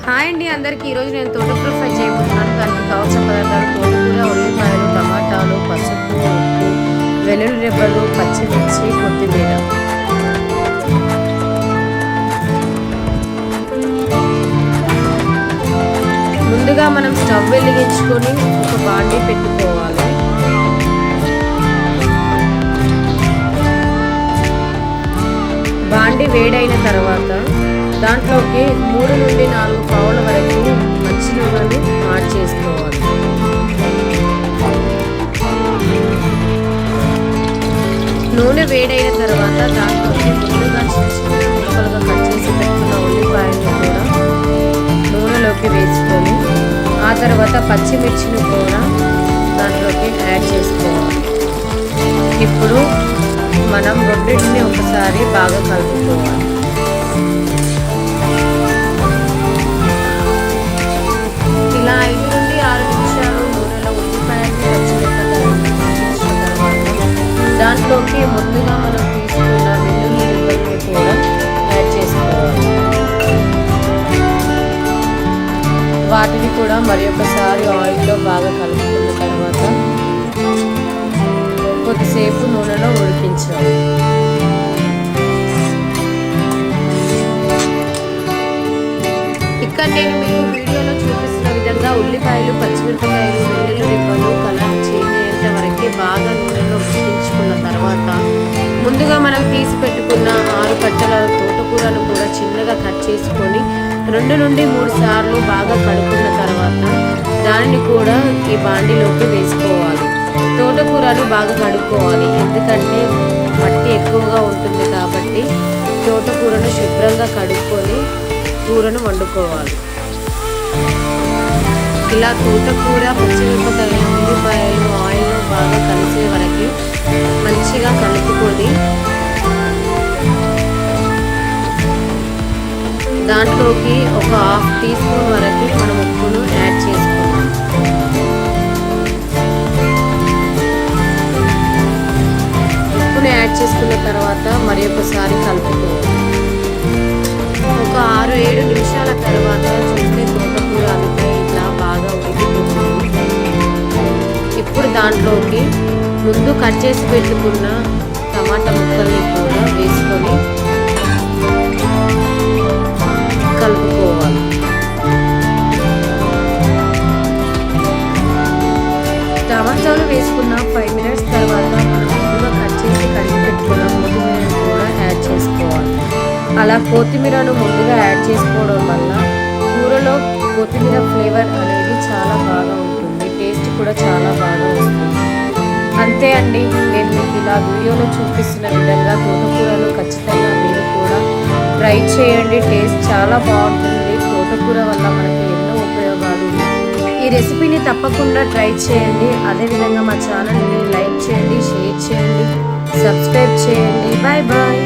Hi అండి అందరికీ ఈరోజు నేను తోటకూర ఫ్రై చేయబోతున్నాను. దానికి కావాల్సిన పదార్థాలు తోటకూర, ఉల్లిపాయలు, టమాటాలు, పసుపు, ఉప్పు, వెల్లుల్లి రెబ్బలు, పచ్చిమిర్చి, కొత్తిమీర. ముందుగా మనం స్టవ్ వెలిగించుకొని ఒక బాండీ పెట్టుకోవాలి. బాండీ వేడైన తర్వాత దాంట్లోకి 3 నుండి 4 పావుల వరకు పచ్చి నూనెను యాడ్ చేసుకోవాలి. నూనె వేడైన తర్వాత దాంట్లోకి ముందుగా చిన్న ముక్కలుగా కట్ చేసి పెట్టుకున్న ఉల్లిపాయలను కూడా నూనెలోకి వేసుకొని ఆ తర్వాత పచ్చిమిర్చిని కూడా దాంట్లోకి యాడ్ చేసుకోవాలి. ఇప్పుడు మనం రెండింటిని ఒకసారి బాగా కలుపుకోవాలి. ఇలా 5 నుండి 6 నిమిషాలు నూనెలో ఉల్లిపాయలు, పచ్చిమిరపకాయలు వేయించిన తర్వాత దాంట్లోకి ముందుగా మనం తీసుకున్న వెల్లుల్లి రెబ్బలను కూడా యాడ్ చేసుకోవాలి. వాటిని కూడా మరి ఒకసారి ఆయిల్లో బాగా కలుపుకున్న తర్వాత కొద్దిసేపు నూనెలో ఉడికించాలి. ఇక్కడ నేను మీకు వీడియోలో చూపిస్తున్న విధంగా ఉల్లిపాయలు, పచ్చిమిరపకాయలు, వెల్లుల్లి రెబ్బలు కలర్ చేంజ్ అయ్యేంత వరకు బాగా నూనెలో ఉడికించుకున్న తర్వాత ముందుగా మనం తీసి పెట్టుకున్న 6 కట్టల తోటకూరను కూడా చిన్నగా కట్ చేసుకొని 2 నుండి 3 సార్లు బాగా కడుక్కున్న తర్వాత దానిని కూడా ఈ బాండీలోకి వేసుకోవాలి. తోటకూరను బాగా కడుక్కోవాలి, ఎందుకంటే మట్టి ఎక్కువగా ఉంటుంది కాబట్టి తోటకూరను శుభ్రంగా కడుక్కొని కూరను వండుకోవాలి. ఇలా తోటకూర, పచ్చిమిరపకాయలు, ఉల్లిపాయలు ఆయిల్ బాగా కలిసే వరకు మంచిగా కలుపుకొని దాంట్లోకి ఒక 1/2 టీ స్పూన్ వరకు మనం ఉప్పును యాడ్ చేసుకోవాలి. ఉప్పును యాడ్ చేసుకున్న తర్వాత మరి ఒకసారి కలుపుకోవాలి. ఒక 6-7 నిమిషాల తర్వాత చూస్తే తోటకూర అంతా ఇట్లా బాగా ఉడికిపోతుంది. ఇప్పుడు దాంట్లోకి ముందు కట్ చేసి పెట్టుకున్న టమాటా ముక్కల్ని కూడా వేసుకొని కలుపుకోవాలి. టమాటాలు వేసుకున్న 5 మినిట్స్ తర్వాత మనం ముందుగా కట్ చేసి కడిగి పెట్టుకున్న కొత్తిమీరను కూడా యాడ్ చేసుకోవాలి. అలా కొత్తిమీరను ముందుగా యాడ్ చేసుకోవడం వల్ల కూరలో కొత్తిమీర ఫ్లేవర్ అనేది చాలా బాగా ఉంటుంది, టేస్ట్ కూడా చాలా బాగా వస్తుంది. అంతే అండి, నేను మీకు ఇలా వీడియోలో చూపిస్తున్న విధంగా తోటకూరను ఖచ్చితంగా మీరు కూడా ట్రై చేయండి. టేస్ట్ చాలా బాగుంటుంది. తోటకూర వల్ల మనకి ఎన్నో ఉపయోగాలు ఉన్నాయి. ఈ రెసిపీని తప్పకుండా ట్రై చేయండి. అదేవిధంగా మా ఛానల్ని లైక్ చేయండి, షేర్ చేయండి, సబ్స్క్రైబ్ చేయండి. Bye bye.